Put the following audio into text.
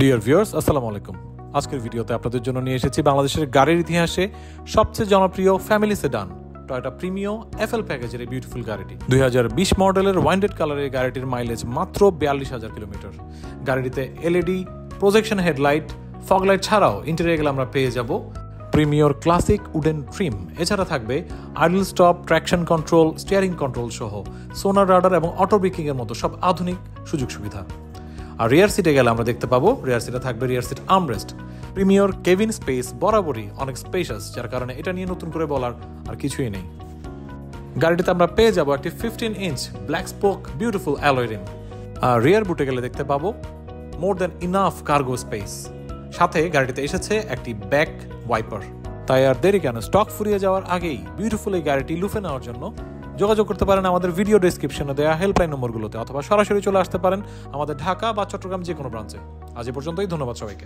Dear viewers, আসসালামু আলাইকুম। আজকের ভিডিওতে আপনাদের জন্য নিয়ে এসেছি বাংলাদেশের গাড়ির ইতিহাসে সবচেয়ে জনপ্রিয় family sedan Toyota Premio FL প্যাকেজের এই বিউটিফুল গাড়িটি 2020 মডেলের ওয়াইন্ডেড কালারের গাড়িটির মাইলেজ মাত্র 42,000 কিলোমিটার। গাড়িটিতে এলইডি প্রজেকশন হেডলাইট, ফগলাইট ছাড়াও ইন্টেরিয়রে আমরা পেয়ে যাব প্রিমিওর ক্লাসিক উডেন ট্রিম। এছাড়া থাকবে idle stop, traction control, steering control সহ সোনার রাডার এবং অটো ব্রেকিং এর মতো সব আধুনিক সুযোগ সুবিধা। আর রিয়ার সিটে গেলে আমরা দেখতে পাবো রিয়ার সিটে থাকবে রিয়ার সিট আর্মরেস্ট। প্রিমিওর কেবিন স্পেস বরাবরই অনেক স্পেশাস, যার কারণে এটা নিয়ে নতুন করে বলার আর কিছুই নেই। গাড়িটিতে আমরা পেয়ে যাবো একটি 15 inch black spoke beautiful alloy rim. আর রিয়ার বুটে গেলে দেখতে পাবো more than enough cargo space. সাথে গাড়িটিতে এসেছে একটি ব্যাক ওয়াইপার। তাই আর দেরি কেন, স্টক ফুরিয়ে যাওয়ার আগেই বিউটিফুল এই গাড়িটি লুফে নেওয়ার জন্য যোগাযোগ করতে পারেন আমাদের ভিডিও ডেসক্রিপশনে দেওয়া হেল্পলাইন নম্বরগুলোতে, অথবা সরাসরি চলে আসতে পারেন আমাদের ঢাকা বা চট্টগ্রাম যে কোনো ব্রাঞ্চে। আজ এ পর্যন্তই, ধন্যবাদ সবাইকে।